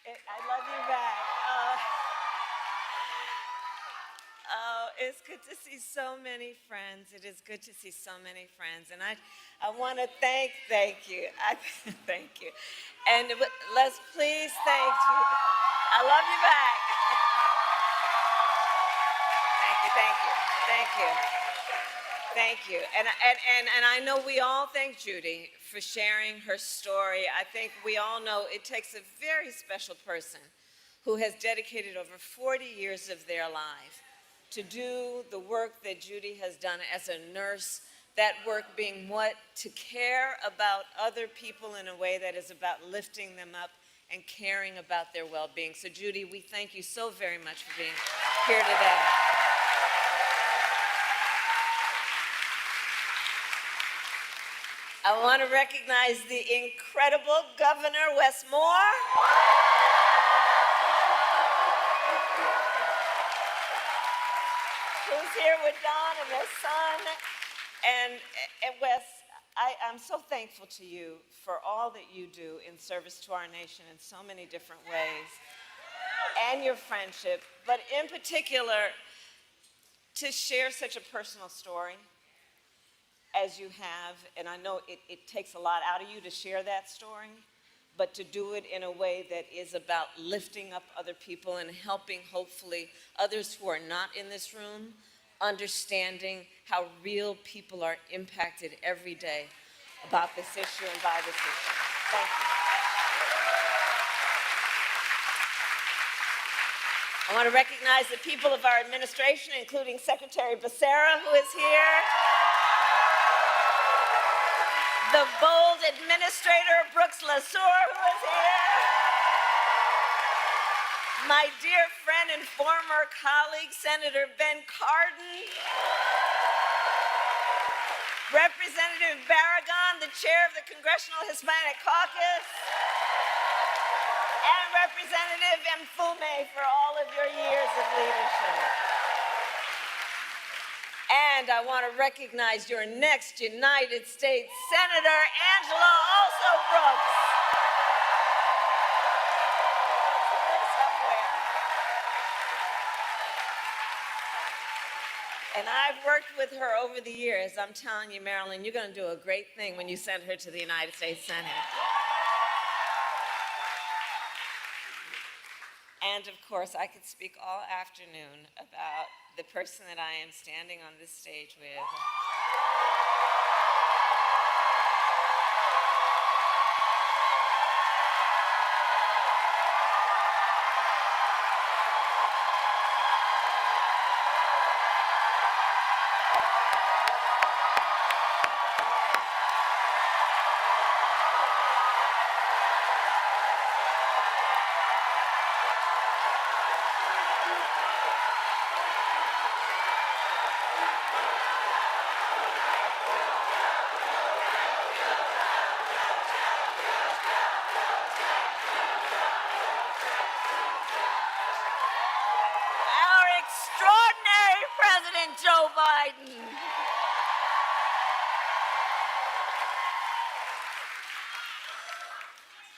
I love you back. It's good to see so many friends. It is good to see so many friends. And I want to thank you. Thank you. And let's please thank you. I love you back. Thank you, thank you, thank you. Thank you. And I know we all thank Judy for sharing her story. I think we all know it takes a very special person who has dedicated over 40 years of their life to do the work that Judy has done as a nurse, that work being what? To care about other people in a way that is about lifting them up and caring about their well-being. So Judy, we thank you so very much for being here today. I want to recognize the incredible Governor Wes Moore. Who's here with Don and his son. And Wes, I'm so thankful to you for all that you do in service to our nation in so many different ways, and your friendship, but in particular, to share such a personal story as you have, and I know it takes a lot out of you to share that story, but to do it in a way that is about lifting up other people and helping, hopefully, others who are not in this room, understanding how real people are impacted every day about this issue and by this issue. Thank you. I want to recognize the people of our administration, including Secretary Becerra, who is here, the bold administrator, Brooks LaSour, who is here, my dear friend and former colleague, Senator Ben Cardin, Representative Barragan, the chair of the Congressional Hispanic Caucus, and Representative Mfume for all of your years of leadership. And I want to recognize your next United States Senator, Angela Also Brooks. And I've worked with her over the years. I'm telling you, Marilyn, you're going to do a great thing when you send her to the United States Senate. And of course, I could speak all afternoon about the person that I am standing on this stage with. Extraordinary President Joe Biden.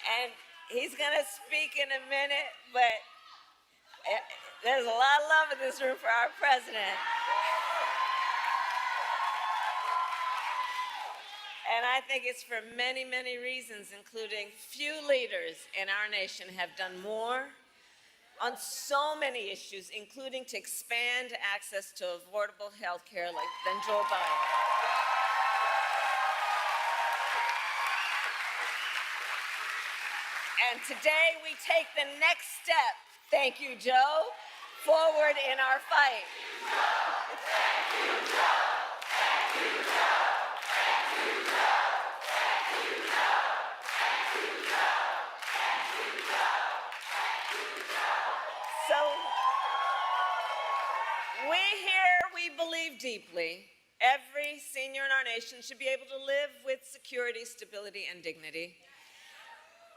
And he's going to speak in a minute, but there's a lot of love in this room for our president. And I think it's for many, many reasons, including few leaders in our nation have done more on so many issues, including to expand access to affordable health care than Joe Biden. And today we take the next step, thank you, Joe, forward in our fight. Thank you, Joe. Thank you, Joe. Thank you, Joe. Thank you, Joe. Thank you, Joe. Thank you, Joe. Thank you, Joe. So we believe deeply every senior in our nation should be able to live with security, stability, and dignity.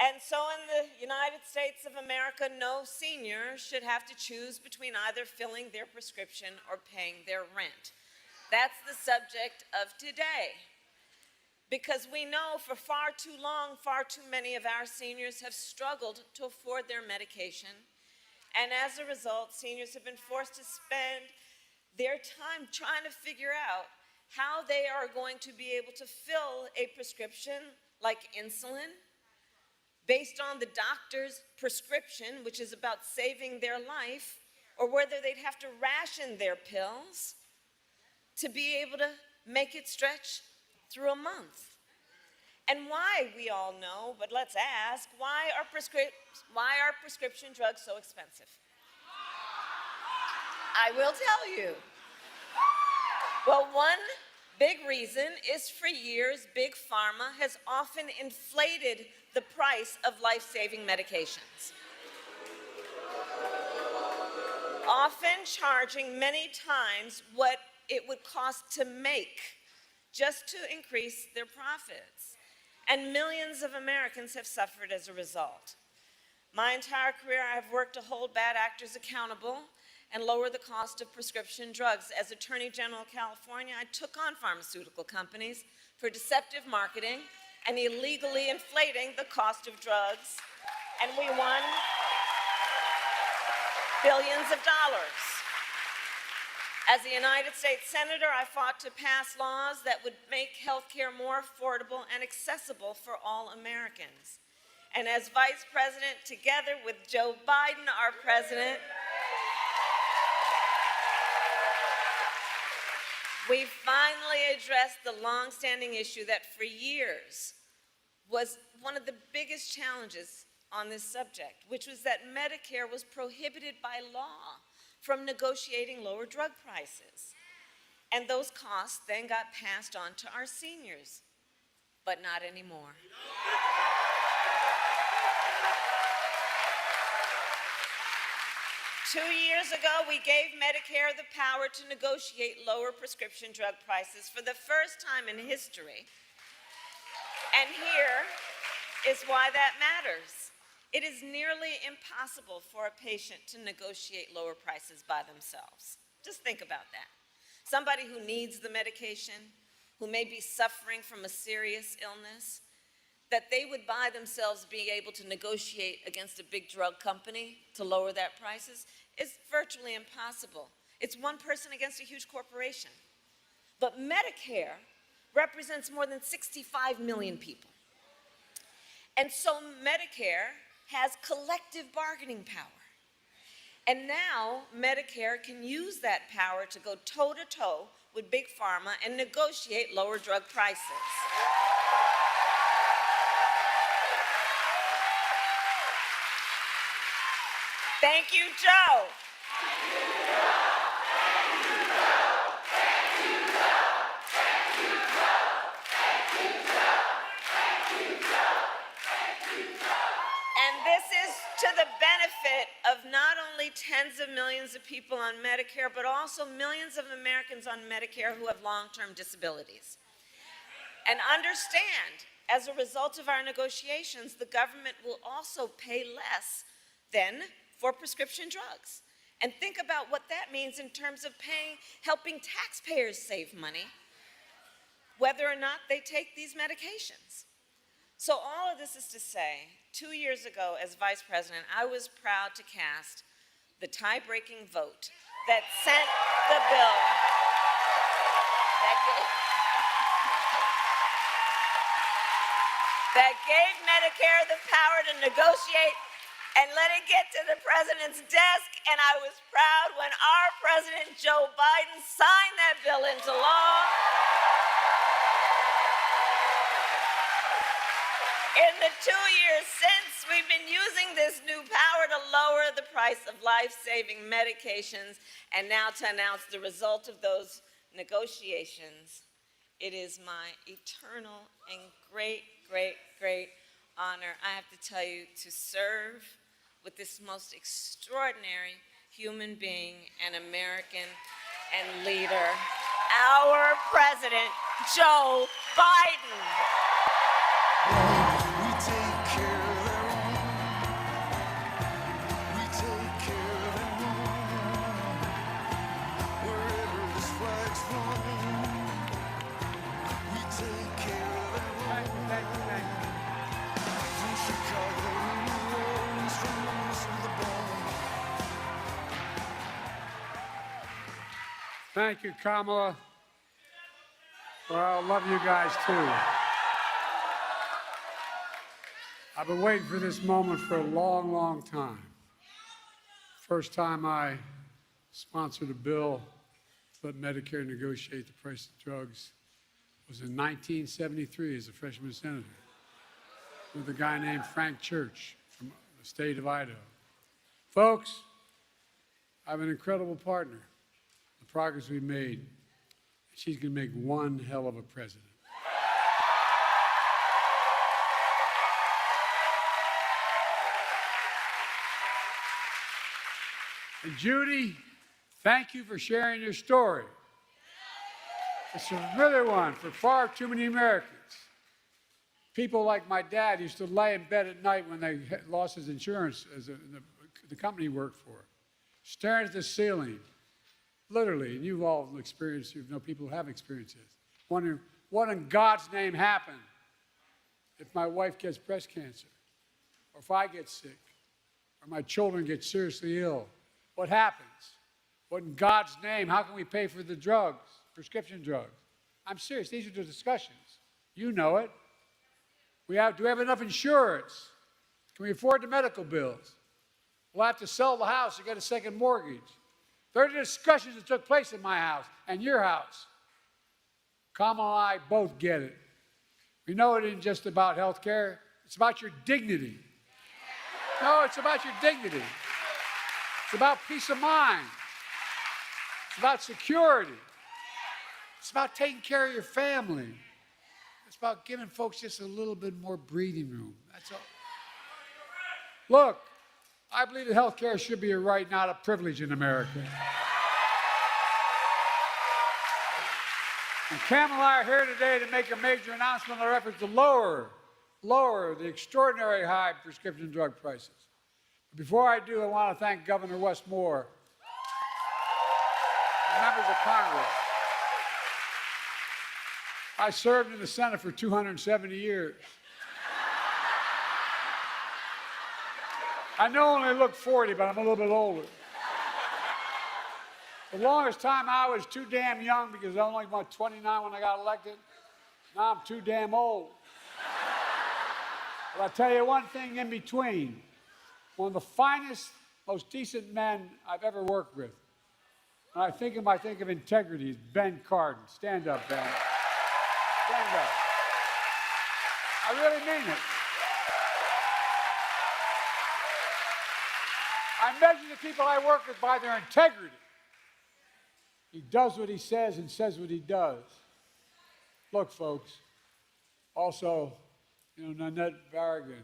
And so in the United States of America, no senior should have to choose between either filling their prescription or paying their rent. That's the subject of today. because we know for far too long, far too many of our seniors have struggled to afford their medication. And as a result, seniors have been forced to spend their time trying to figure out how they are going to be able to fill a prescription like insulin based on the doctor's prescription, which is about saving their life, or whether they'd have to ration their pills to be able to make it stretch through a month. And why, we all know, but let's ask, why are prescription drugs so expensive? I will tell you. Well, one big reason is for years, Big Pharma has often inflated the price of life-saving medications, often charging many times what it would cost to make just to increase their profits. And millions of Americans have suffered as a result. My entire career, I've worked to hold bad actors accountable and lower the cost of prescription drugs. As Attorney General of California, I took on pharmaceutical companies for deceptive marketing and illegally inflating the cost of drugs, and we won billions of dollars. As a United States Senator, I fought to pass laws that would make health care more affordable and accessible for all Americans. And as Vice President, together with Joe Biden, our president, we finally addressed the long-standing issue that for years was one of the biggest challenges on this subject, which was that Medicare was prohibited by law from negotiating lower drug prices. And those costs then got passed on to our seniors, but not anymore. Two years ago, we gave Medicare the power to negotiate lower prescription drug prices for the first time in history. And here is why that matters. It is nearly impossible for a patient to negotiate lower prices by themselves. Just think about that. Somebody who needs the medication, who may be suffering from a serious illness, that they would by themselves be able to negotiate against a big drug company to lower that prices is virtually impossible. It's one person against a huge corporation. But Medicare represents more than 65 million people. And so Medicare has collective bargaining power. And now Medicare can use that power to go toe-to-toe with Big Pharma and negotiate lower drug prices. Thank you, Joe. And this is to the benefit of not only tens of millions of people on Medicare, but also millions of Americans on Medicare who have long-term disabilities. And understand, as a result of our negotiations, the government will also pay less than for prescription drugs. And think about what that means in terms of helping taxpayers save money, whether or not they take these medications. So all of this is to say, 2 years ago as Vice President, I was proud to cast the tie-breaking vote that sent the bill that gave Medicare the power to negotiate and let it get to the president's desk. And I was proud when our president, Joe Biden, signed that bill into law. In the 2 years since, we've been using this new power to lower the price of life-saving medications. And now to announce the result of those negotiations, it is my eternal and great, great, great honor, I have to tell you, to serve with this most extraordinary human being and American and leader, our President, Joe Biden. We take care of their own. We take care of their own. Wherever this flag's flown, we take care of their own. Thank you, Kamala. Well, I love you guys too. I've been waiting for this moment for a long, long time. First time I sponsored a bill to let Medicare negotiate the price of drugs was in 1973 as a freshman senator with a guy named Frank Church from the state of Idaho. Folks, I have an incredible partner. The progress we've made, she's going to make one hell of a president. And Judy, thank you for sharing your story. It's a really one for far too many Americans. People like my dad used to lay in bed at night when they lost his insurance as the company he worked for, staring at the ceiling, literally, and you've all experienced, you know people who have experienced this, wondering what in God's name happened if my wife gets breast cancer, or if I get sick, or my children get seriously ill. What happens? What in God's name, how can we pay for the drugs, prescription drugs? I'm serious, these are the discussions. You know it. Do we have enough insurance? Can we afford the medical bills? We'll have to sell the house to get a second mortgage. There are discussions that took place in my house and your house. Kamala and I both get it. We know it isn't just about health care. It's about your dignity. No, it's about your dignity. It's about peace of mind. It's about security. It's about taking care of your family. It's about giving folks just a little bit more breathing room. That's all. Look, I believe that health care should be a right, not a privilege in America. And Kamala and I are here today to make a major announcement on our efforts to lower the extraordinary high prescription drug prices. But before I do, I want to thank Governor Wes Moore and members of Congress. I served in the Senate for 270 years. I know I only look 40, but I'm a little bit older. The longest time I was too damn young because I was only about 29 when I got elected. Now I'm too damn old. But I'll tell you one thing in between. One of the finest, most decent men I've ever worked with. When I think of integrity, is Ben Cardin. Stand up, Ben. Stand up. I really mean it. I measure the people I work with by their integrity. He does what he says and says what he does. Look, folks, also, Nanette Barragan,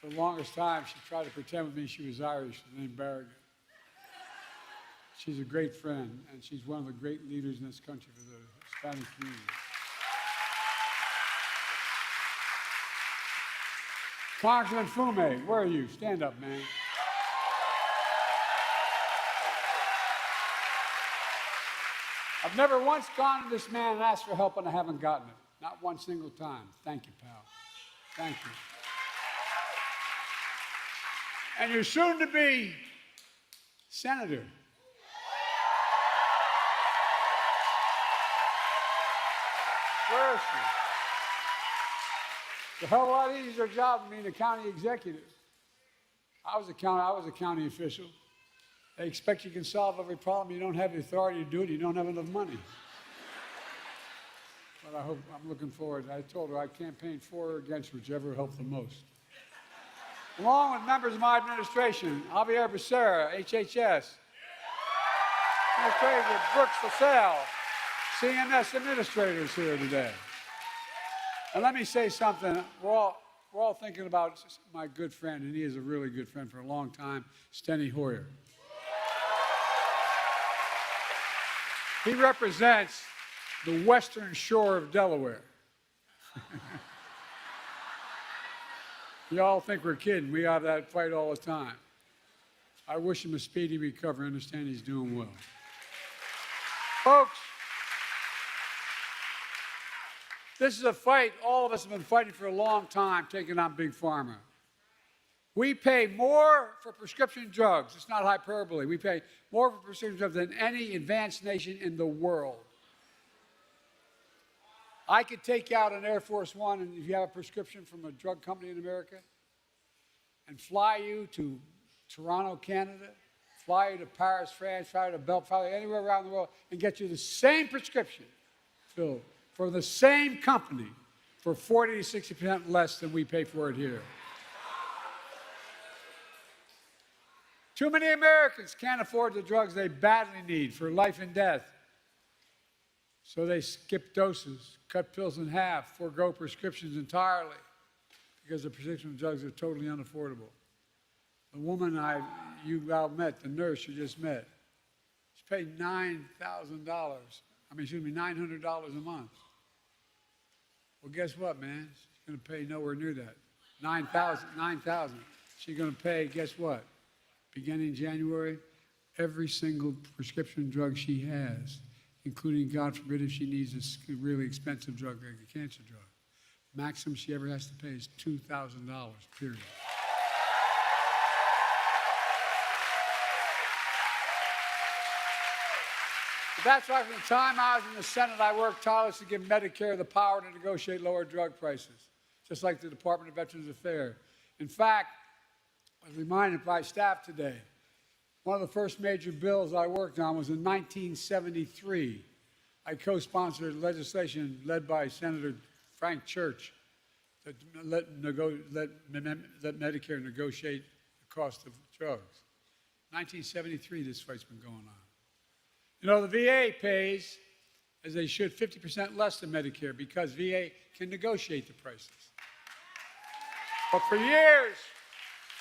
for the longest time, she tried to pretend with me she was Irish, named Barragan. She's a great friend, and she's one of the great leaders in this country for the Hispanic community. Congressman Fume, where are you? Stand up, man. I've never once gone to this man and asked for help and I haven't gotten it. Not one single time. Thank you, pal. Thank you. And you're soon to be senator. Where is she? It's a hell of a lot easier job than being a county executive. I was a county official. They expect you can solve every problem. You don't have the authority to do it. You don't have enough money. But I'm looking forward. I told her I'd campaign for or against whichever helped the most. Along with members of my administration, Javier Becerra, HHS, Administrator Brooks LaSalle, CMS administrators here today. And let me say something. We're all thinking about my good friend, and he is a really good friend for a long time, Steny Hoyer. He represents the western shore of Delaware. Y'all think we're kidding. We have that fight all the time. I wish him a speedy recovery. I understand he's doing well. Folks, this is a fight all of us have been fighting for a long time, taking on Big Pharma. We pay more for prescription drugs. It's not hyperbole. We pay more for prescription drugs than any advanced nation in the world. I could take you out on Air Force One, and if you have a prescription from a drug company in America, and fly you to Toronto, Canada, fly you to Paris, France, fly you to Belgium, fly you anywhere around the world, and get you the same prescription filled for the same company for 40 to 60% less than we pay for it here. Too many Americans can't afford the drugs they badly need for life and death. So they skip doses, cut pills in half, forego prescriptions entirely because the prescription drugs are totally unaffordable. The woman you all met, the nurse you just met, she paid $900 a month. Well, guess what, man? She's going to pay nowhere near that. $9,000. She's going to pay, guess what? Beginning January, every single prescription drug she has, including, God forbid, if she needs a really expensive drug like a cancer drug. Maximum she ever has to pay is $2,000, period. But that's why from the time I was in the Senate, I worked tirelessly to give Medicare the power to negotiate lower drug prices, just like the Department of Veterans Affairs. In fact, I was reminded by staff today, one of the first major bills I worked on was in 1973. I co-sponsored legislation led by Senator Frank Church that let Medicare negotiate the cost of drugs. 1973, this fight's been going on. You know, the VA pays, as they should, 50% less than Medicare because VA can negotiate the prices. But for years,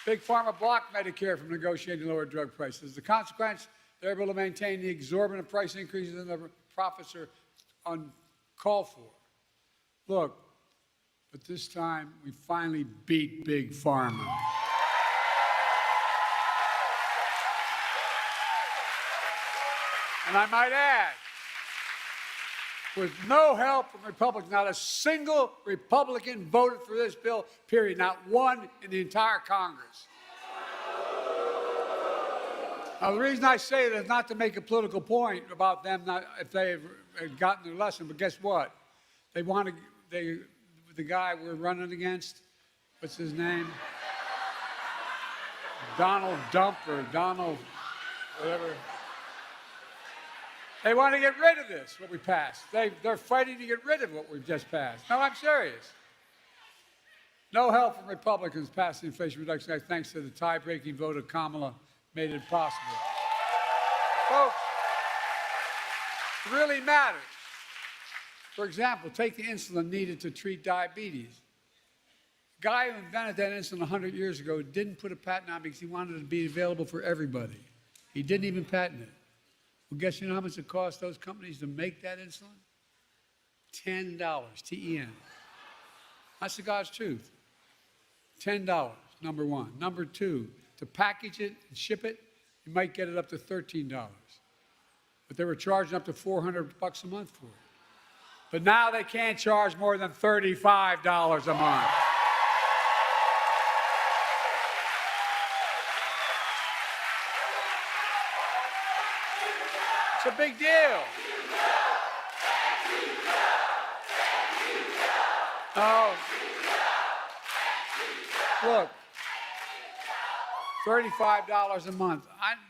Big Pharma blocked Medicare from negotiating lower drug prices. The consequence, they're able to maintain the exorbitant price increases and the profits are uncalled for. Look, but this time we finally beat Big Pharma. And I might add, with no help from Republicans, not a single Republican voted for this bill, period, not one in the entire Congress. Now, the reason I say that is not to make a political point about them, if they had gotten their lesson, but guess what? The guy we're running against, what's his name? Donald Dump or Donald, whatever. They want to get rid of this, what we passed. They're fighting to get rid of what we've just passed. No, I'm serious. No help from Republicans passed the Inflation Reduction Act thanks to the tie-breaking vote of Kamala made it possible. Folks, it really matters. For example, take the insulin needed to treat diabetes. The guy who invented that insulin 100 years ago didn't put a patent on it because he wanted it to be available for everybody. He didn't even patent it. Well, guess you know how much it cost those companies to make that insulin? $10, T-E-N. That's the God's truth. $10, number one. Number two, to package it and ship it, you might get it up to $13. But they were charging up to $400 a month for it. But now they can't charge more than $35 a month. It's a big deal. Oh, look, $35 a month.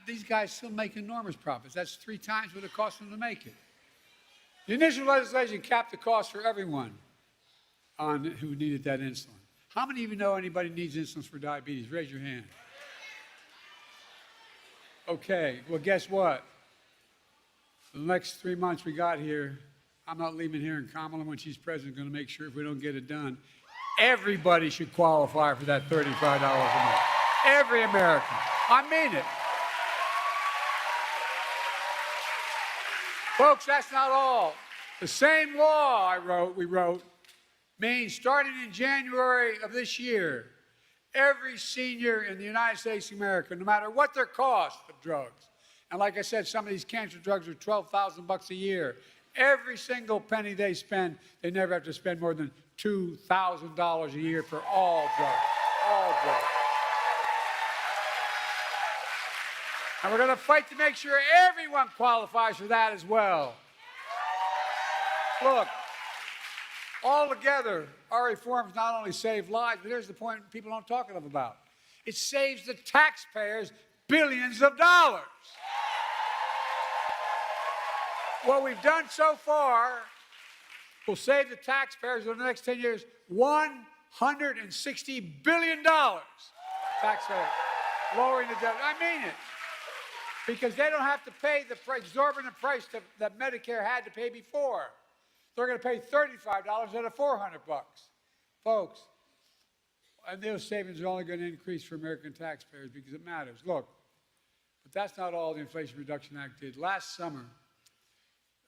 These guys still make enormous profits. That's 3 times what it cost them to make it. The initial legislation capped the cost for everyone who needed that insulin. How many of you know anybody needs insulin for diabetes? Raise your hand. Okay, well, guess what? The next 3 months we got here, I'm not leaving here, and Kamala, when she's president, going to make sure if we don't get it done, everybody should qualify for that $35 a month. Every American. I mean it. Folks, that's not all. The same law we wrote, means starting in January of this year, every senior in the United States of America, no matter what their cost of drugs, and like I said, some of these cancer drugs are $12,000 a year. Every single penny they spend, they never have to spend more than $2,000 a year for all drugs. All drugs. And we're going to fight to make sure everyone qualifies for that as well. Look, altogether, our reforms not only save lives, but here's the point people don't talk enough about. It saves the taxpayers billions of dollars. What we've done so far will save the taxpayers over the next 10 years $160 billion. Taxpayers, lowering the debt. I mean it. Because they don't have to pay the exorbitant price that Medicare had to pay before. They're going to pay $35 instead of $400. Folks, and those savings are only going to increase for American taxpayers because it matters. Look, but that's not all the Inflation Reduction Act did. Last summer,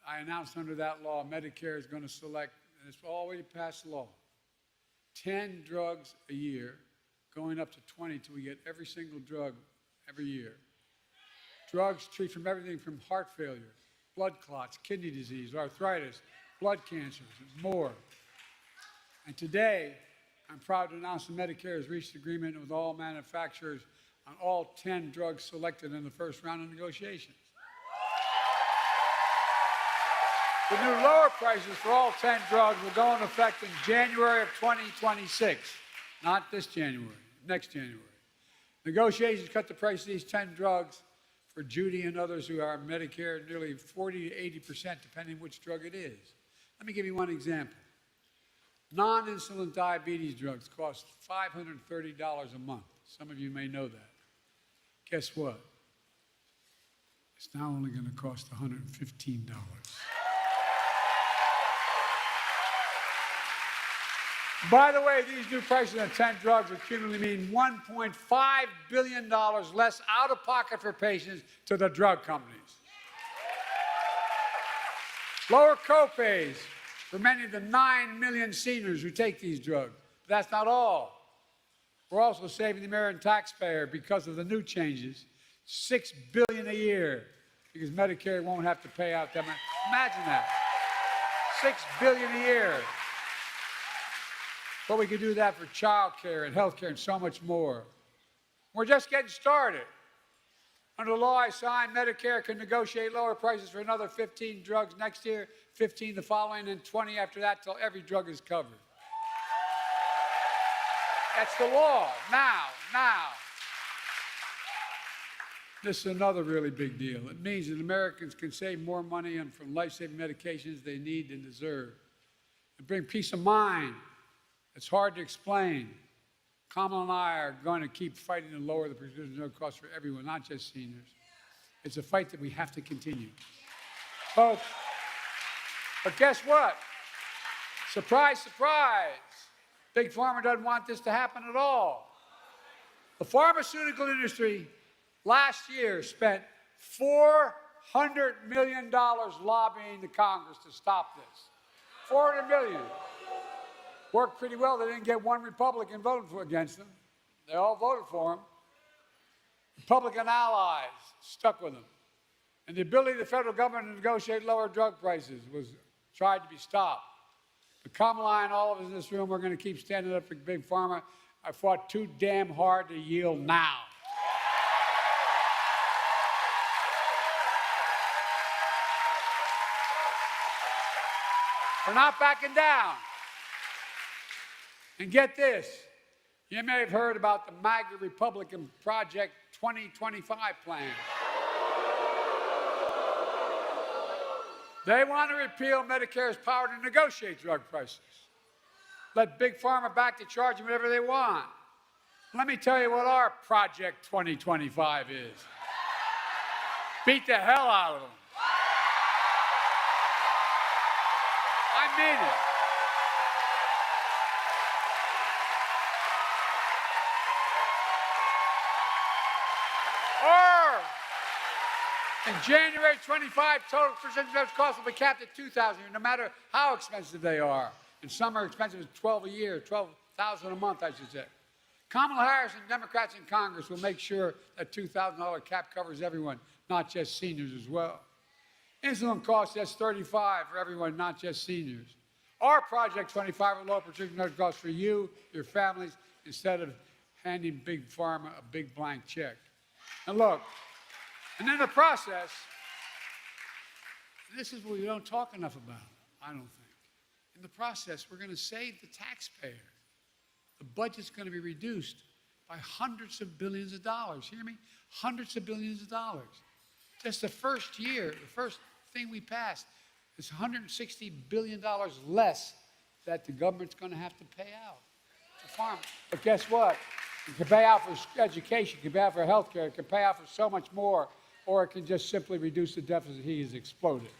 I announced under that law, Medicare is going to select, and it's already passed law, 10 drugs a year, going up to 20 till we get every single drug every year. Drugs treat from everything from heart failure, blood clots, kidney disease, arthritis, blood cancers, and more. And today, I'm proud to announce that Medicare has reached agreement with all manufacturers on all 10 drugs selected in the first round of negotiations. The new lower prices for all 10 drugs will go into effect in January of 2026, not this January, next January. Negotiations cut the price of these 10 drugs for Judy and others who are Medicare nearly 40 to 80%, depending which drug it is. Let me give you one example. Non-insulin diabetes drugs cost $530 a month. Some of you may know that. Guess what? It's now only going to cost $115. By the way, these new prices on 10 drugs will cumulatively mean $1.5 billion less out of pocket for patients to the drug companies. Lower copays for many of the 9 million seniors who take these drugs. But that's not all. We're also saving the American taxpayer because of the new changes, $6 billion a year, because Medicare won't have to pay out that much. Imagine that, $6 billion a year. But we could do that for child care and health care and so much more. We're just getting started. Under the law I signed, Medicare can negotiate lower prices for another 15 drugs next year, 15 the following, and 20 after that till every drug is covered. That's the law, now. This is another really big deal. It means that Americans can save more money on from life-saving medications they need and deserve, and bring peace of mind. It's hard to explain. Kamala and I are going to keep fighting to lower the prescription drug costs for everyone, not just seniors. It's a fight that we have to continue. Folks, but guess what? Surprise, surprise. Big Pharma doesn't want this to happen at all. The pharmaceutical industry last year spent $400 million lobbying the Congress to stop this. $400 million. Worked pretty well. They didn't get one Republican voting against them. They all voted for him. Republican allies stuck with him. And the ability of the federal government to negotiate lower drug prices was tried to be stopped. But Kamala and all of us in this room, we're going to keep standing up for Big Pharma. I fought too damn hard to yield now. We're not backing down. And get this, you may have heard about the MAGA Republican Project 2025 plan. They want to repeal Medicare's power to negotiate drug prices. Let Big Pharma back to charging whatever they want. Let me tell you what our Project 2025 is. Beat the hell out of them. I mean it. In January 25, total prescription drugs costs will be capped at $2,000, no matter how expensive they are. And some are expensive as $12 a year, $12,000 a month, I should say. Kamala Harris and Democrats in Congress will make sure that $2,000 cap covers everyone, not just seniors as well. Insulin costs just $35 for everyone, not just seniors. Our Project 25 will lower prescription drug costs for you, your families, instead of handing Big Pharma a big blank check. And look, And in the process, this is what we don't talk enough about, I don't think. In the process, we're going to save the taxpayer. The budget's going to be reduced by hundreds of billions of dollars. Hear me? Hundreds of billions of dollars. Just the first year, the first thing we passed is $160 billion less that the government's going to have to pay out to farmers. But guess what? It can pay out for education, it can pay out for health care, it can pay out for so much more, or it can just simply reduce the deficit. He has exploded.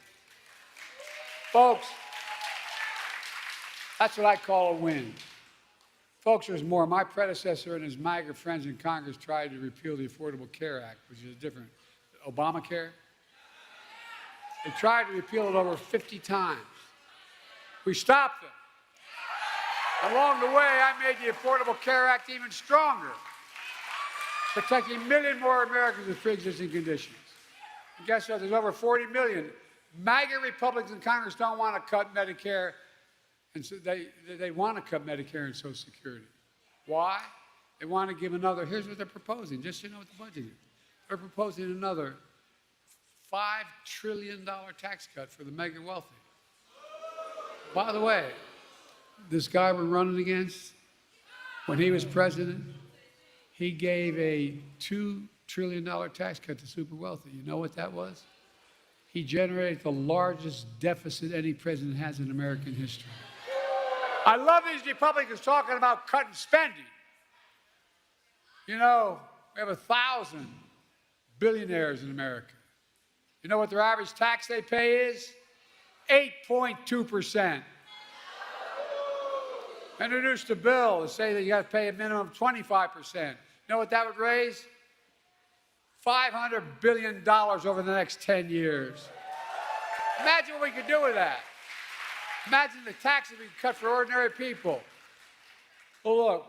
Folks, that's what I call a win. Folks, there's more. My predecessor and his MAGA friends in Congress tried to repeal the Affordable Care Act, which is different. Obamacare. They tried to repeal it over 50 times. We stopped them. Along the way, I made the Affordable Care Act even stronger, protecting a million more Americans with pre-existing conditions. And guess what? There's over 40 million. MAGA Republicans in Congress don't want to cut Medicare, and so they want to cut Medicare and Social Security. Why? They want to give another, here's what they're proposing, just so you know what the budget is. They're proposing another $5 trillion tax cut for the mega wealthy. By the way, this guy we're running against, when he was president, he gave a $2 trillion tax cut to super wealthy. You know what that was? He generated the largest deficit any president has in American history. I love these Republicans talking about cutting spending. You know, we have 1,000 billionaires in America. You know what their average tax they pay is? 8.2%. Introduced a bill to say that you got to pay a minimum of 25%. You know what that would raise? $500 billion over the next 10 years. Imagine what we could do with that. Imagine the taxes we could cut for ordinary people. Well, look,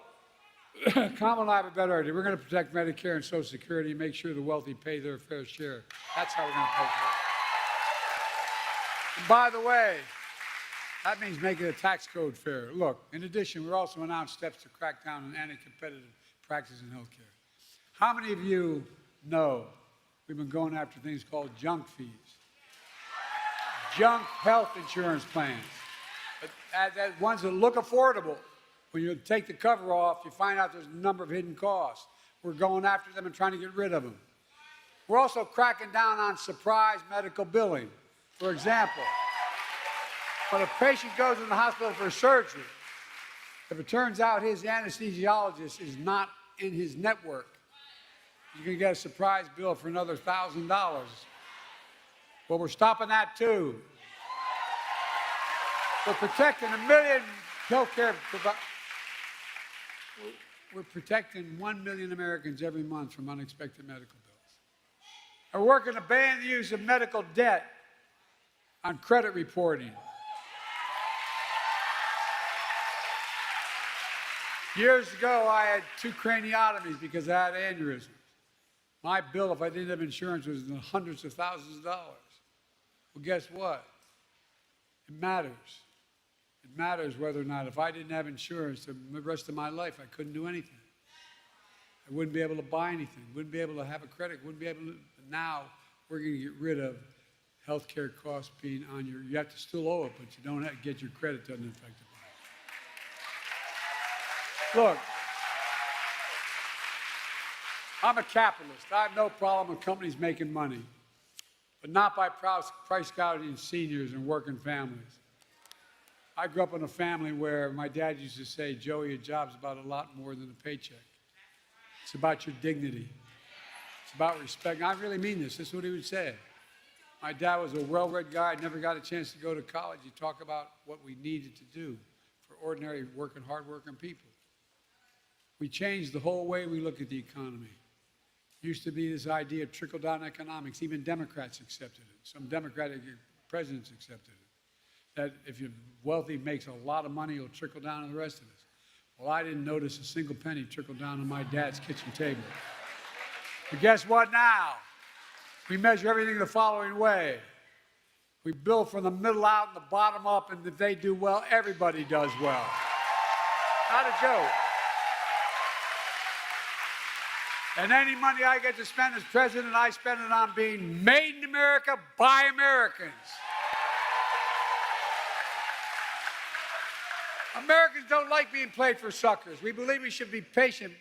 Kamala and I have a better idea. We're going to protect Medicare and Social Security and make sure the wealthy pay their fair share. That's how we're going to pay for it. And by the way, that means making the tax code fair. Look, in addition, we're also announced steps to crack down on anti-competitive practices in healthcare. How many of you know we've been going after things called junk fees? Junk health insurance plans. Ones that look affordable. When you take the cover off, you find out there's a number of hidden costs. We're going after them and trying to get rid of them. We're also cracking down on surprise medical billing. For example, when a patient goes in the hospital for surgery, if it turns out his anesthesiologist is not in his network, you can get a surprise bill for another $1,000. Well, we're stopping that too. We're protecting a million healthcare providers. We're protecting 1 million Americans every month from unexpected medical bills. We're working to ban the use of medical debt on credit reporting. Years ago, I had 2 craniotomies because I had aneurysms. My bill, if I didn't have insurance, was in the hundreds of thousands of dollars. Well, guess what? It matters. It matters whether or not, if I didn't have insurance the rest of my life, I couldn't do anything. I wouldn't be able to buy anything, wouldn't be able to have a credit, wouldn't be able to. Now, we're going to get rid of health care costs being on you have to still owe it, but you don't have to get your credit doesn't affect it. Look, I'm a capitalist. I have no problem with companies making money, but not by price gouging seniors and working families. I grew up in a family where my dad used to say, Joey, a job's about a lot more than a paycheck. It's about your dignity. It's about respect. And I really mean this. This is what he would say. My dad was a well-read guy, never got a chance to go to college. He talked about what we needed to do for ordinary working, hard-working people. We changed the whole way we look at the economy. It used to be this idea of trickle-down economics. Even Democrats accepted it. Some Democratic presidents accepted it. That if you're wealthy, makes a lot of money, it'll trickle down to the rest of us. Well, I didn't notice a single penny trickle down on my dad's kitchen table. But guess what now? We measure everything the following way. We build from the middle out and the bottom up, and if they do well, everybody does well. Not a joke. And any money I get to spend as president, I spend it on being made in America by Americans. Americans don't like being played for suckers. We believe we should be patient,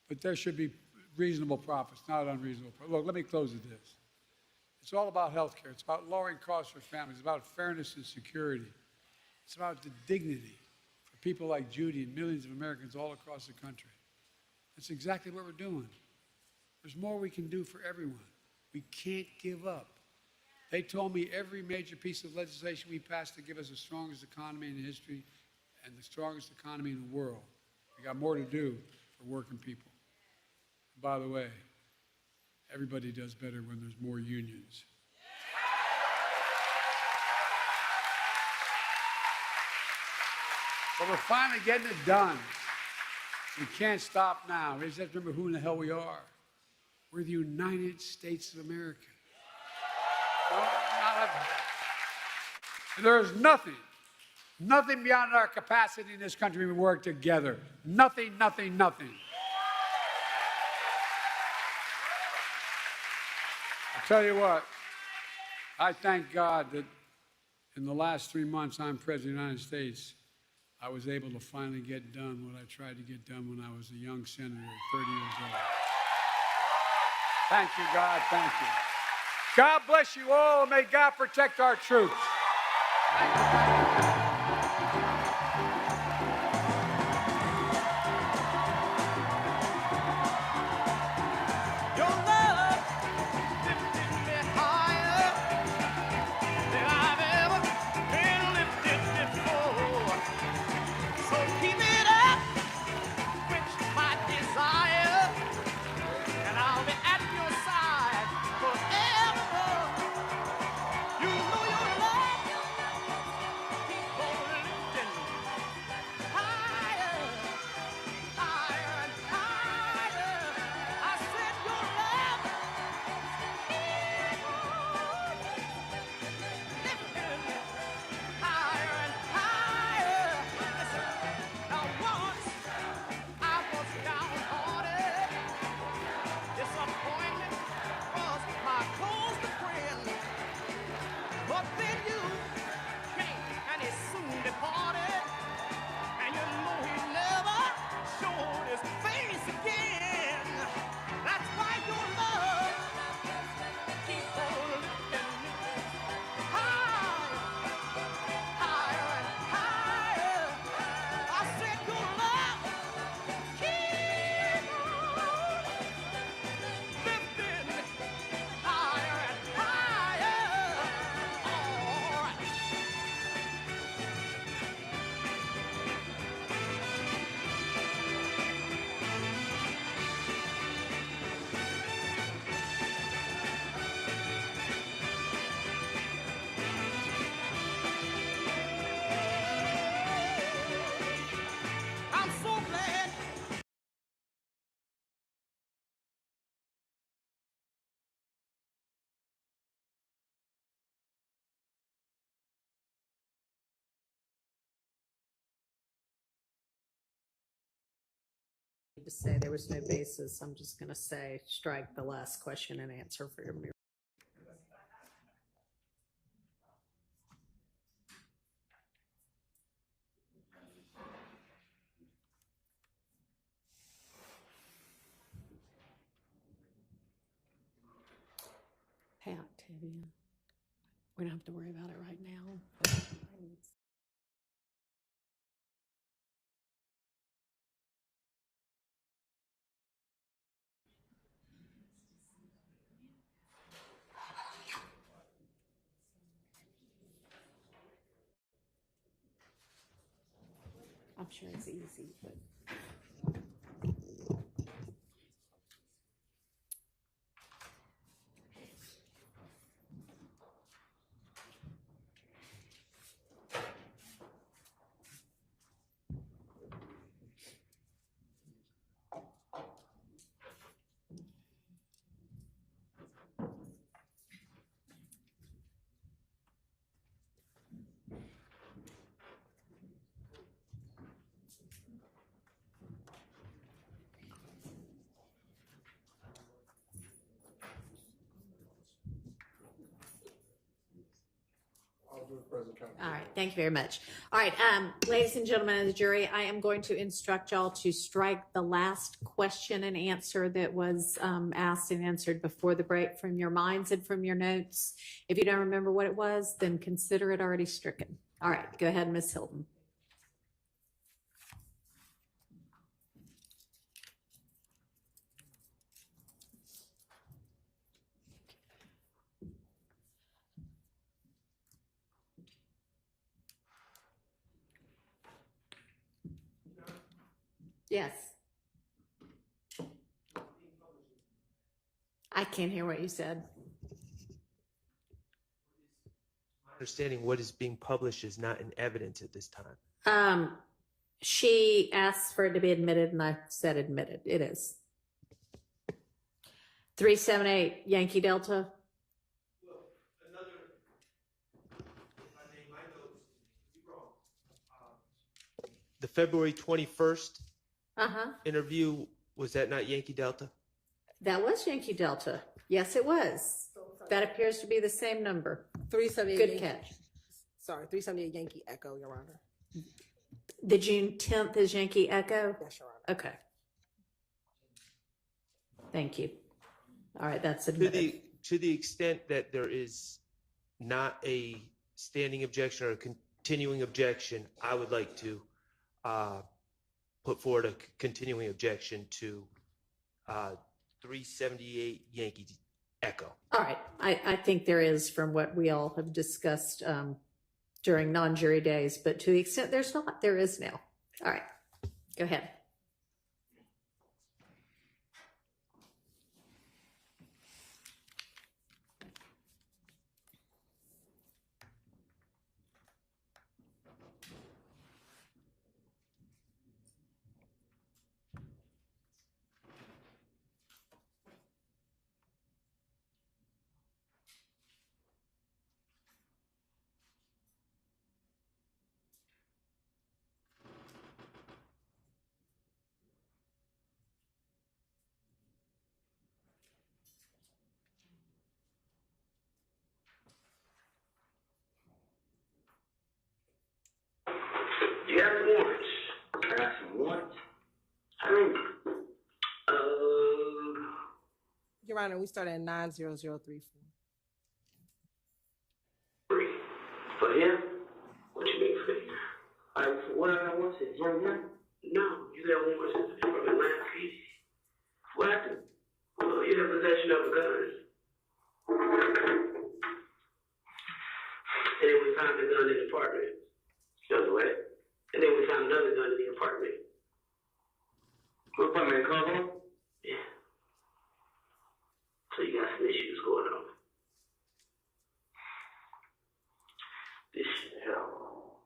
but there should be reasonable profits, not unreasonable profits. Look, let me close with this. It's all about health care. It's about lowering costs for families. It's about fairness and security. It's about the dignity for people like Judy and millions of Americans all across the country. That's exactly what we're doing. There's more we can do for everyone. We can't give up. They told me every major piece of legislation we passed to give us the strongest economy in history and the strongest economy in the world. We got more to do for working people. And by the way, everybody does better when there's more unions. But we're finally getting it done. We can't stop now. We just have to remember who in the hell we are. We're the United States of America. There is nothing beyond our capacity in this country. We work together. Nothing. I'll tell you what, I thank God that in the last 3 months I'm President of the United States, I was able to finally get done what I tried to get done when I was a young senator at 30 years old. Thank you, God. Thank you. God bless you all, and may God protect our troops. Your love lifted me higher than I've ever been lifted before. So keep it up, quench my desire, and I'll be at your side forevermore. You know your love keep on lifting higher, higher and higher. I said your love keep on lifting higher and higher. Listen, now once I was downhearted, disappointment was my closest friend. But then you came and he soon departed, and you know he never showed his face again. That's why your love keeps on lifting me higher, higher and higher. I said your love keep on lifting higher and higher. All right. I'm so glad. To say there was no basis, I'm just going to say strike the last question and answer for your. Pat, Tavia, we don't have to worry about it right now. I'm sure it's easy, but. present time. All right, thank you very much. All right, ladies and gentlemen of the jury, I am going to instruct y'all to strike the last question and answer that was asked and answered before the break from your minds and from your notes. If you don't remember what it was, then consider it already stricken. All right, go ahead, Ms. Hilton. Yes. I can't hear what you said. Understanding what is being published is not in evidence at this time. She asked for it to be admitted, and I said admitted. It is. 378 Yankee Delta. The February 21st Uh-huh. interview, was that not Yankee Delta? That was Yankee Delta. Yes, it was. That appears to be the same number. 378 Good Yankee, catch. Sorry, 378 Yankee Echo, Your Honor. The June 10th is Yankee Echo? Yes, Your Honor. Okay. Thank you. All right, that's To admitted. the extent that there is not a standing objection or a continuing objection, I would like to put forward a continuing objection to 378 Yankee Echo. All right, I think there is from what we all have discussed during non-jury days, but to the extent there's not, there is now. All right, go ahead. You got some warrants. I got some warrants. I mean, Your Honor, we start at 90034. three. For him? What you mean for him? What I want to young man? No, you got warrants from Atlanta PD. What happened? Well, you have possession of a gun. And then we found the gun in the apartment. You know what? And then we found another gun in the apartment. What apartment in Carmel? Yeah. So you got some issues going on. This shit, hell.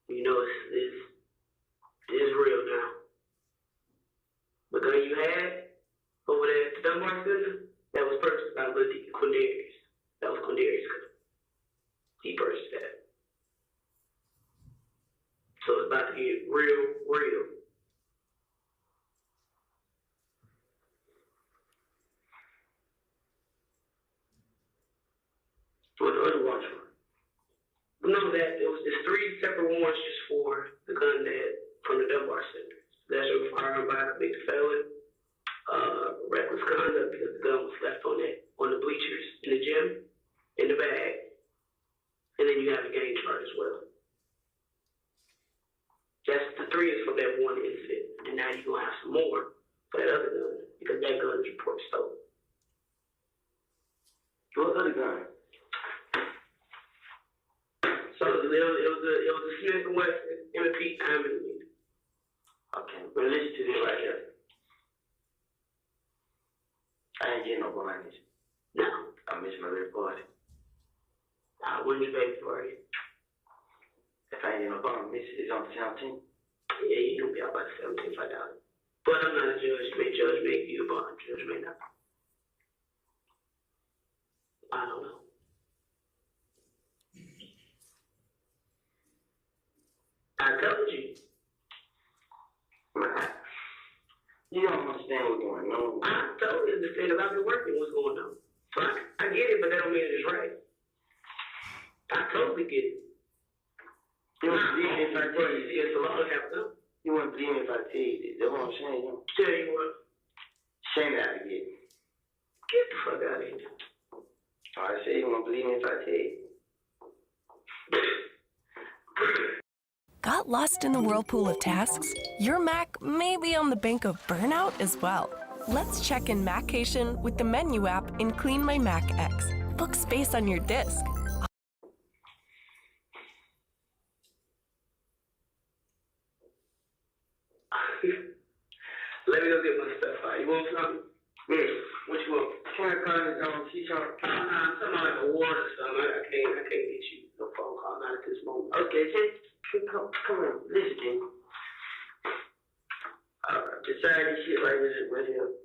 You know, it's real now. The gun you had over there at the Dunbar Center, that was purchased by Quindarius. That was Quindarius' gun. He purchased that. So it's about to get real. What the other warrants for? Know that there's three separate warrants just for the gun that from the Dunbar Center. That's a firearm by a convicted felon, reckless conduct because the gun was left on the bleachers in the gym, in the bag, and then you have a gang charge as well. That's the three is for that one incident, and now you're gonna have some more for that other gun because that gun is reported stolen. What other gun? So it was a Smith and Wesson M&P ammunition. Okay, but listen to this right here. I ain't getting no bonus. No, I missed my baby party. When your baby party? If I ain't getting no bonus, it's on the 17th. Yeah, you gonna be out by the 17th, $5. But I'm not a judge. Judge may give you a bond. Judge may not. I don't know. I told you. You don't understand what's going on. I totally understand. I've been working what's going on. So I get it, but that don't mean it's right. I totally get it. You wouldn't believe me if I tell you. It's a lot of happening. You wouldn't believe me if I tell you this. That's what I'm saying. Tell you what, Shame out of it. get the fuck out of here. I say you won't believe me if I tell you. Got lost in the whirlpool of tasks? Your Mac may be on the brink of burnout as well. Let's check in Macation with the menu app in Clean My Mac X. Book space on your disk. Let me go get my stuff out. You want something? Yeah. What you want? Can I call this on C-Sharp? I'm talking about like a water or something. I can't get you no phone call not at this moment. Okay, come on. Listen to me. Decide this shit right here.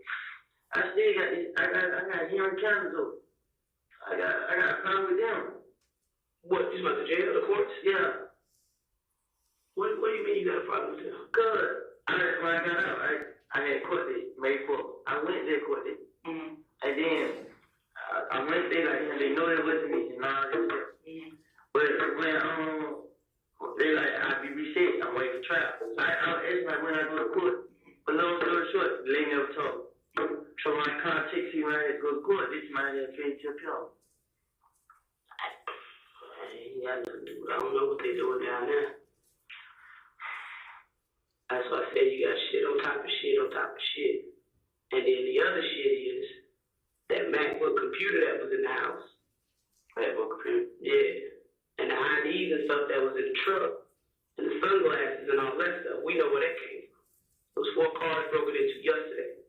I still got this. I got hearing cameras though. I got a problem with them. What? You about the jail, the courts? Yeah. What do you mean you got a problem with them? Good. When I got out, I had court date, May 4th. I went there court date. Mm-hmm. And then I went there like, they know that wasn't me and all that stuff. Mm-hmm. But when they like, I'll be reset, I'm waiting for trial. It's like when I go to court. But long story short, the lady never told me. So when I contact you when I go to court, this man had paid to appeal. I don't know what they doing down there. That's why I said you got shit on top of shit on top of shit. And then the other shit is that MacBook computer that was in the house. MacBook computer? Yeah. And the IDs and stuff that was in the truck. And the sunglasses and all that stuff. We know where that came from. Those 4 cars broke it into yesterday.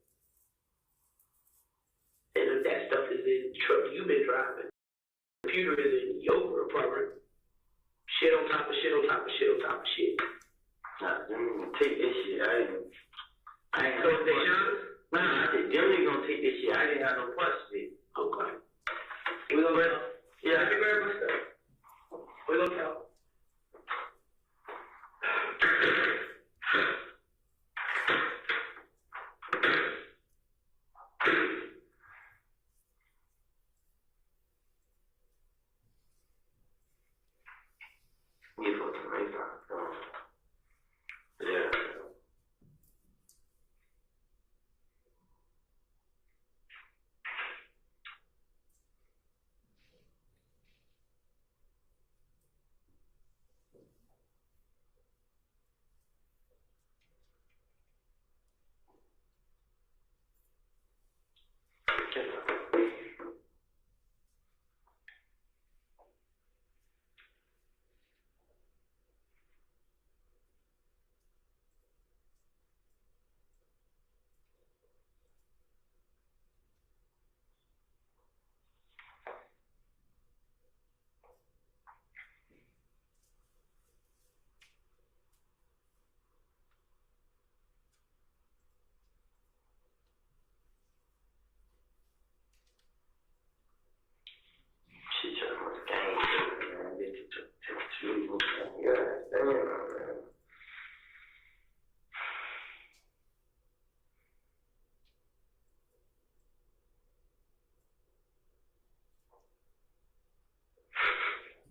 And if that stuff is in the truck you've been driving, the computer is in your apartment. Shit on top of shit on top of shit on top of shit. Nah, them take this shit. I ain't So is they yours? Nah, I said, them niggas gonna take this shit. I didn't have no parts of it. Okay. We gonna grab. Yeah. Let me grab my stuff. We gonna talk. Get for the next time. Yeah. She just was game, man. Bitch, took 2. Yeah, damn, man.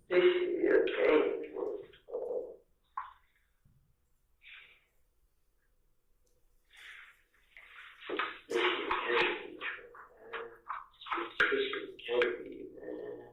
This shit is a game. This shit can't be, man.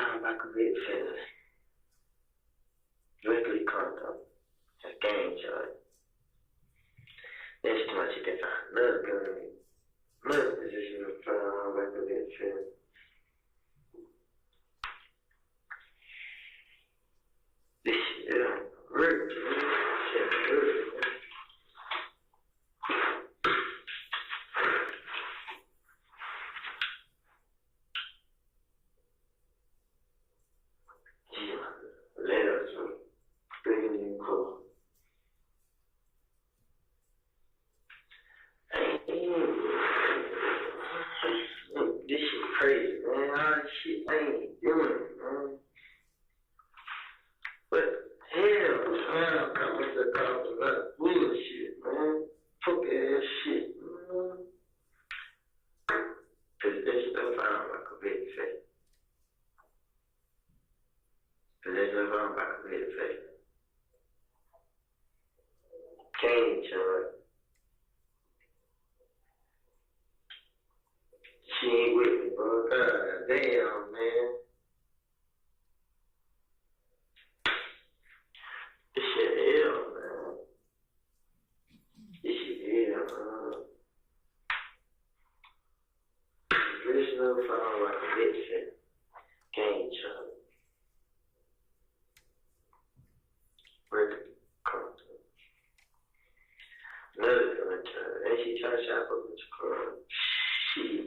found by convicted felons. Directly conduct. That's gang charge. Next time she can find another gun. Another position of firearm by convicted felons. This shit, hurt. Shit, hurt. Letters from bringing in cool. This shit crazy, man. All this shit I ain't doing, man. But hell, man, I'm coming to cause a lot of bullshit, man. Fuck ass shit, man. Cause this stuff I don't like a big fake. Cause this stuff I don't like a big fake. Cane charge. She ain't with me, bro. God damn, man. This shit hell, man. This shit hell, man. This no phone like a bitch shit. Game charge. Record content. Another gun charge. And she trying to shop up with your car. Shit.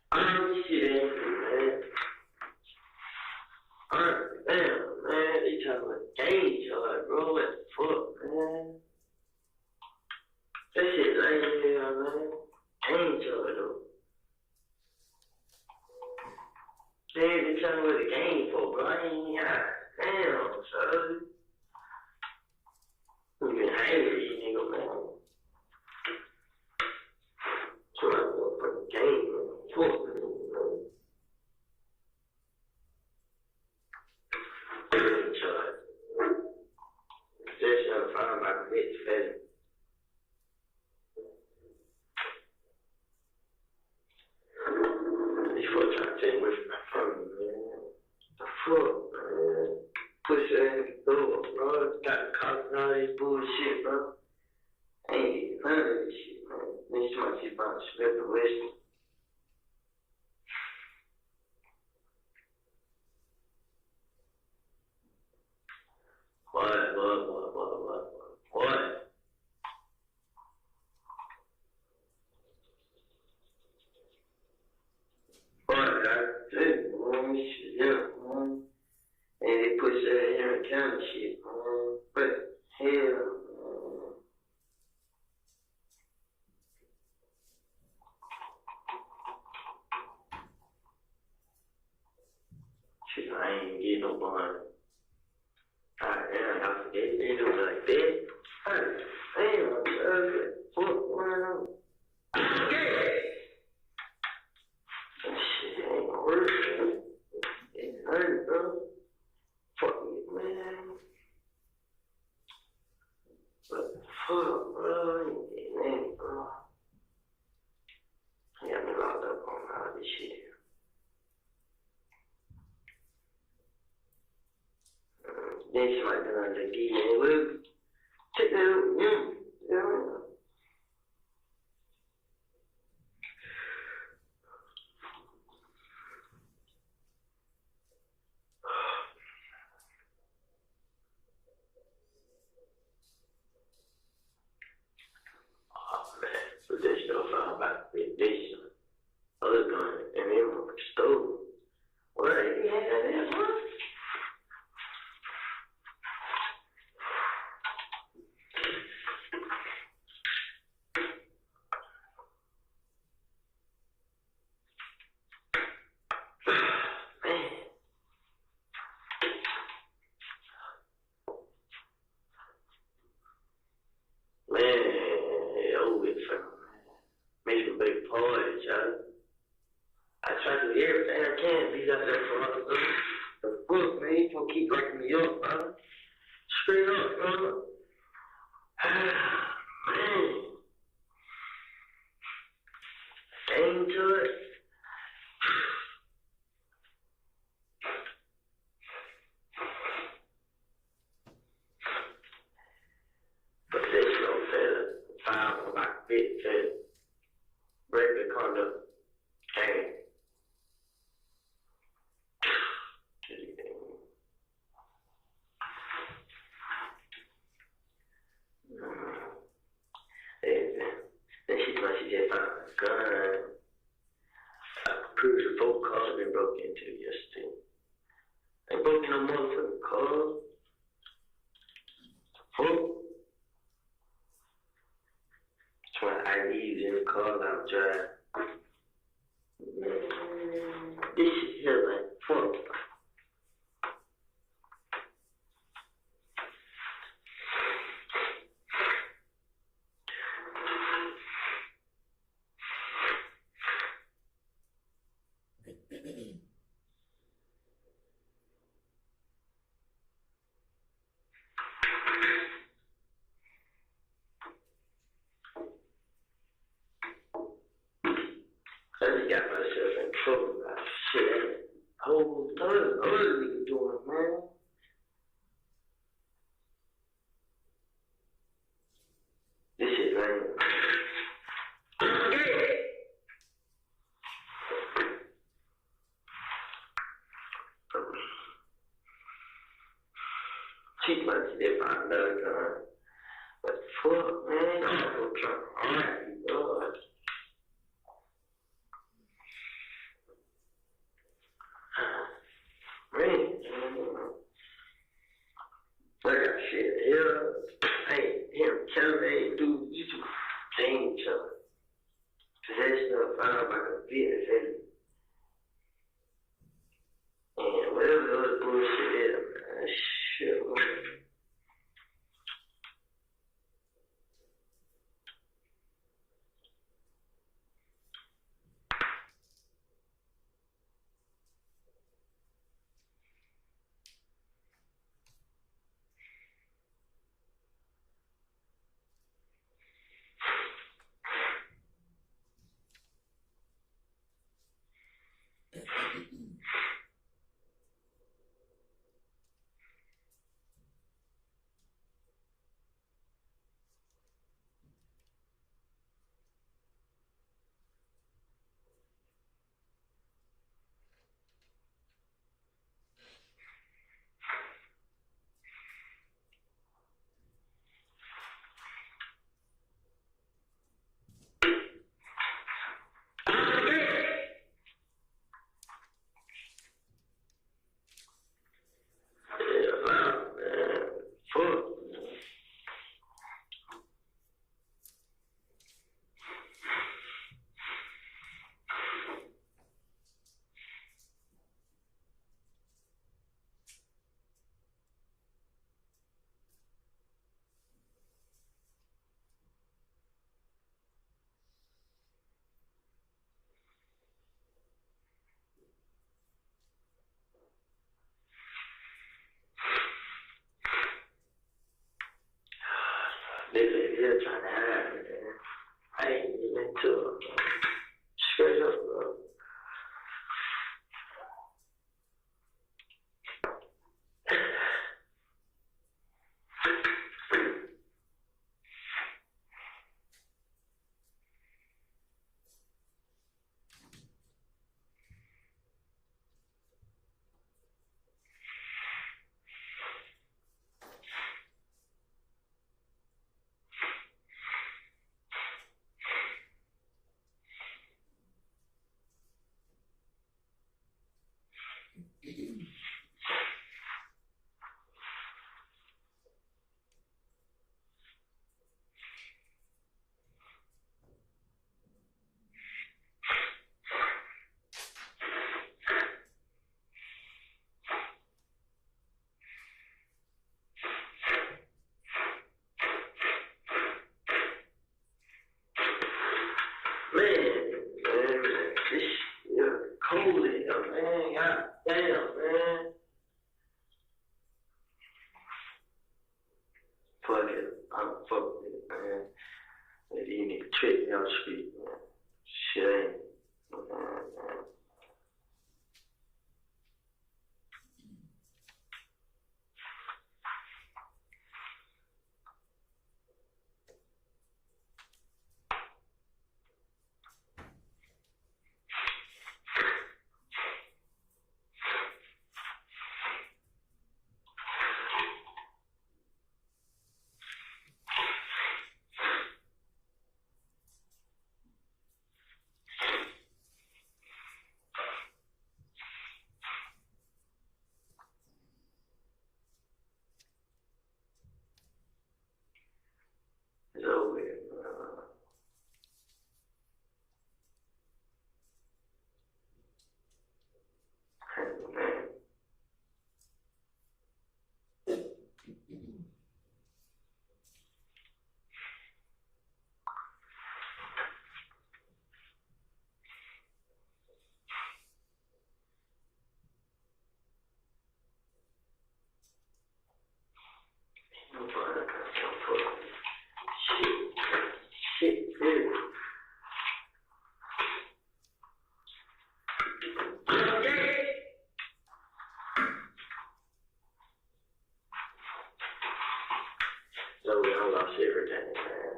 Oh, shit ain't good, man. Damn, man. They talking about game charge, bro. What the fuck, man? That shit lame as hell, man. Game charge, though. They ain't been telling me what the game for, bro. I ain't got damn, son. You been hanging with these niggas, man. So I go for the game, man. Fuck, man. Game charge. Just trying to find my bitch felon. These folks trying to take me from me, man. The fuck, man? Push that in the door, bro. Got the cops and all this bullshit, bro. I ain't getting none of this shit, man. Niggas trying to see if I can slip the wrist. What? What? I did, man. Shit, yeah, man. And they push that here and county shit, man. But, hell, man. Shit, I ain't getting no bond. Damn, I forget they do like that. Damn, fuck, man. Shit ain't gonna work, man. It's hurt, bro. Fuck it, man. What the fuck, bro? I ain't getting any, bro. I got me locked up on all this shit. Then somebody done the D and look. Check that out, yeah. Oh man, but this stuff I'm about to be this. can't be out there for other stuff. The fuck, man, you gonna keep breaking me up, man. Straight up, man. Man. Ain't to it. But this little fella, found like big fella, regular conduct, gang. Then she thought she just found a gun. I proved the both cars been broke into yesterday. They broke in no motherfucking cars. Fuck. Trying to IDs in the car that I'm driving. This shit here like fuck. I just got myself in trouble about shit. Whole other nigga doing, man. This shit, man. She might have found another gun. But fuck, man, I'm gonna try to hard you, Lord. Man, I got shit here. Hey, him telling me, hey, dude, you two change each other. Cause that stuff found like a business, and whatever the other bullshit is, man, shit, man. They're trying to hide me, man. I ain't even into it. Straight up, bro. tricked me on the street, man. Shit ain't. It's over with, man. Shit, dude. So we all lost everything, man.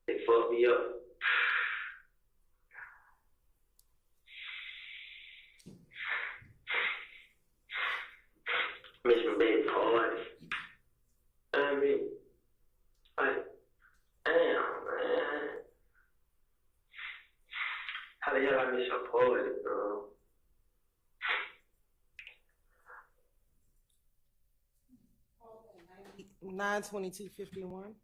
They fucked me up. Miss my baby party. I mean, damn, man. How the hell I miss a party, bro? Nine 2251.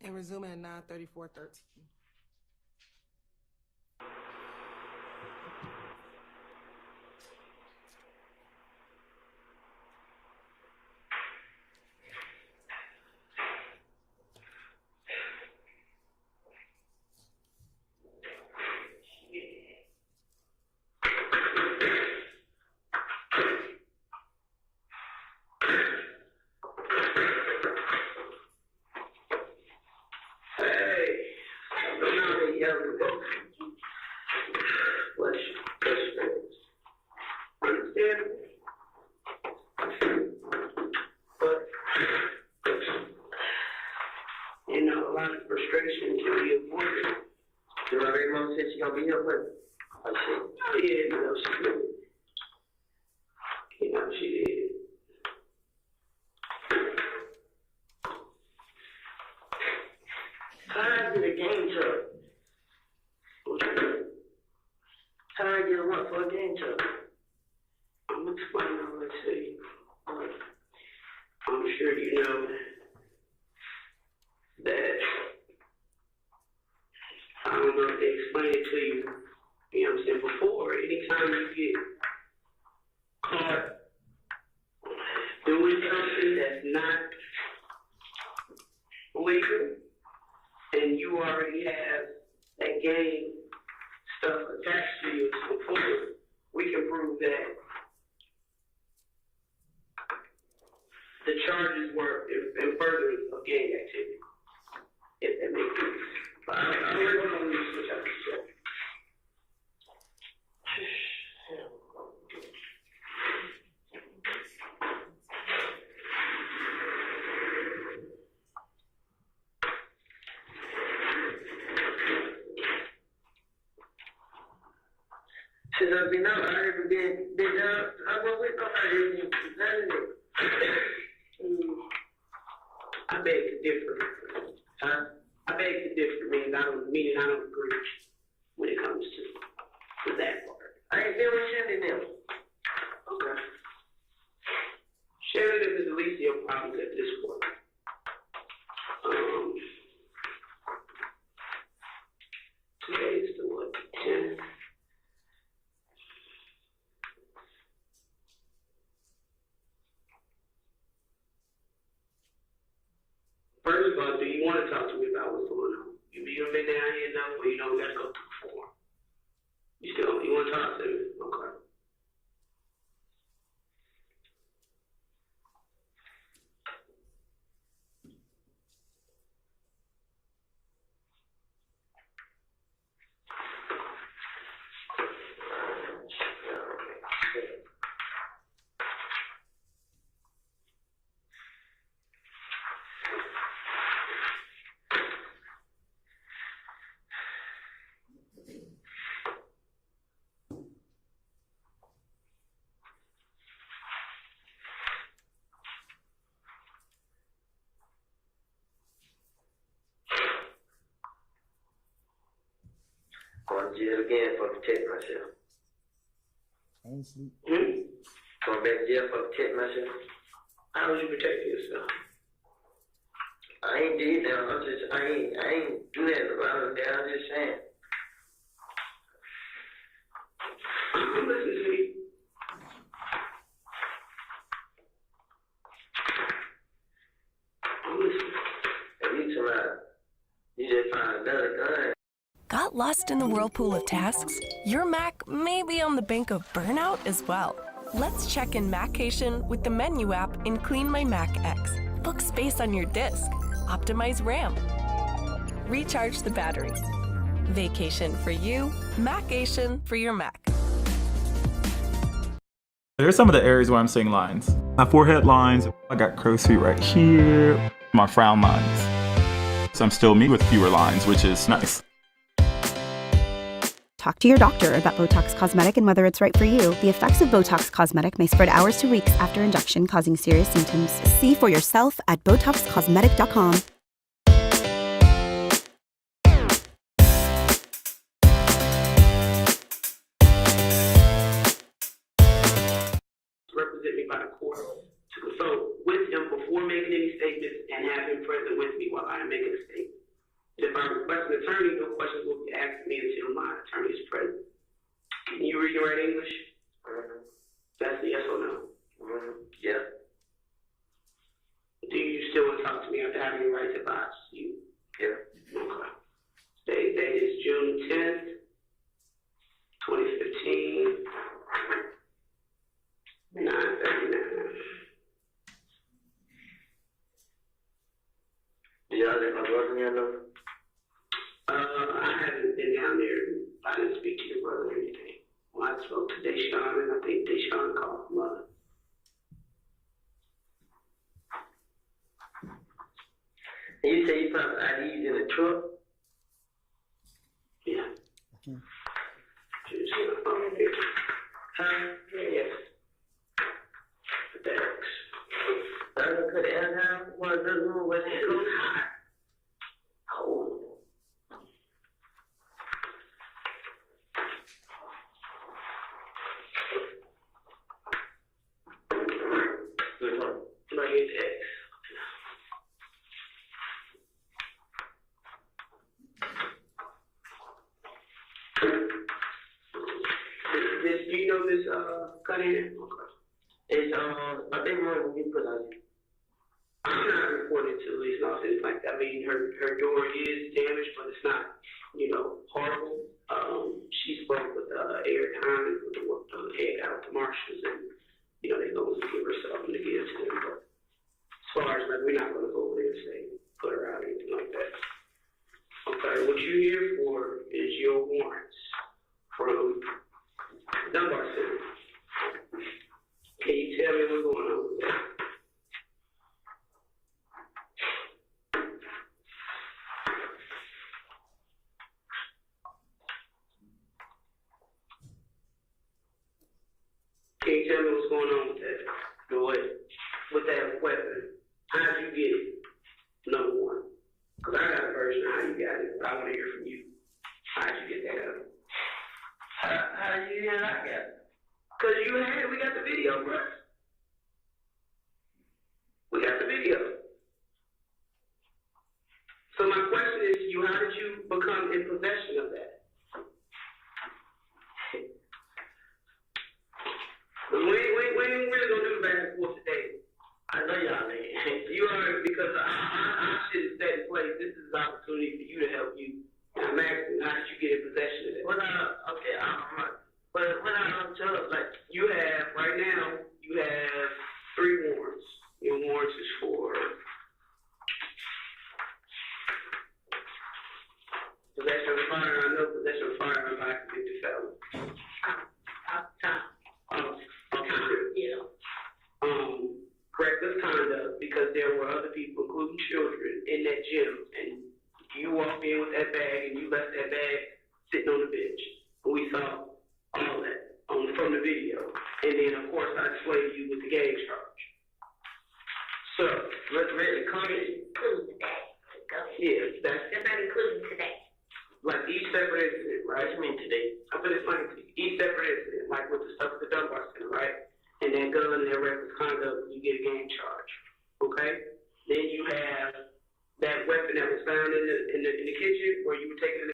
And resuming at 9:34:13. Hey, frustration can be avoided. So my baby mama said she gonna be here, but I said, Yeah, you know, she did. You know, she did. how did I get a game truck? How did I get a what for a game truck? I'm gonna explain all that to you. I'm sure you know that, I don't know if they explained it to you, you know what I'm saying, before, anytime you get caught doing something that's not legal, and you already have that gang stuff attached to you before, we can prove that the charges were in furtherance of gang activity, if that makes sense. But I'm working on this, which I can show. Since I've been out, I haven't been down. I went with nobody. None of it. I beg to differ. Huh? I beg to differ, meaning I don't agree when it comes to that part. I ain't been with Shandy now. Okay. Sharing it is at least your problem at this point. Today is the what? 10th. First of all, do you want to talk to me about what's going on? You been down here enough where you know we gotta go through the form. You want to talk to me? Okay. Going to jail again for protect myself. Hmm? Going back to jail for protect myself. How would you protect yourself? I ain't did that. I ain't do that around there. I'm just saying. I'm listening to you. I'm listening. If you tomorrow, you just find another gun. Got lost in the whirlpool of tasks? Your Mac may be on the brink of burnout as well. Let's check in Macation with the menu app in Clean My Mac X. Book space on your disk. Optimize RAM. Recharge the batteries. Vacation for you, Macation for your Mac. There's some of the areas where I'm seeing lines. My forehead lines, I got crow's feet right here, my frown lines. So I'm still me with fewer lines, which is nice. Talk to your doctor about Botox Cosmetic and whether it's right for you. The effects of Botox Cosmetic may spread hours to weeks after injection, causing serious symptoms. See for yourself at BotoxCosmetic.com. Represent me by the court to consult with him before making any statements and have him present with me while I am making a statement. If I request an attorney, no questions will be asked me until my attorney is present. Can you read and write English? Mm-hmm. That's a yes or no. Mm-hmm. Yeah. Do you still want to talk to me after having your rights advised to you? Yeah. Okay. Today's date is June 10th, 2015, 9:39. Do y'all let my brother know? I haven't been down there. I didn't speak to your brother or anything. Well, I spoke to Deshaun, and I think Deshaun called mother. And you say you found IDs in the truck? Yeah. Huh? Yes. Thanks. I don't cut it out now. Well, it doesn't move when it goes high. Oh. Good one. Somebody get the X. Do you know this, cutting? It's, I think one will be put on it. I'm not reporting to police and all things like that. I mean, her door is damaged, but it's not, horrible. She spoke with, Eric Hines with the head out to marshals, and, they go and give her something to give to them. But as far as, like, we're not going to go over there and say, put her out or anything like that. Okay, what you're here for is your warrants from Dunbar Center. Can you tell me what's going on with that? Can you tell me what's going on with that? With that weapon? How'd you get it? Number one. Because I got a version of how you got it, but I want to hear from you. How'd you get that up? How did you hear I got it? Because we got the video, bro. We got the video. So my question is to you, how did you become in possession of that? We ain't really gonna do the back and forth today. I know y'all ain't. You are, because I shit is set in place. This is an opportunity for you to help you. And I'm asking, how did you get in possession of it? But when I tell us, like, you have, right now, you have 3 warrants. Your warrants is for possession of a firearm, no possession of a firearm by a convicted felon. Reckless conduct, because there were other people, including children, in that gym, and you walked in with that bag and you left that bag sitting on the bench. We saw all that from the video. And then, of course, I displayed you with the gang charge. So, let's really include today. Yeah, that's not including today. Like each separate incident, right? What do you mean today? I'm going to explain to you. Each separate incident, like with the stuff at the Dunbar Center, right? And that gun and that reckless conduct, you get a gang charge. Okay? Then you have that weapon that was found in the kitchen where you were taking it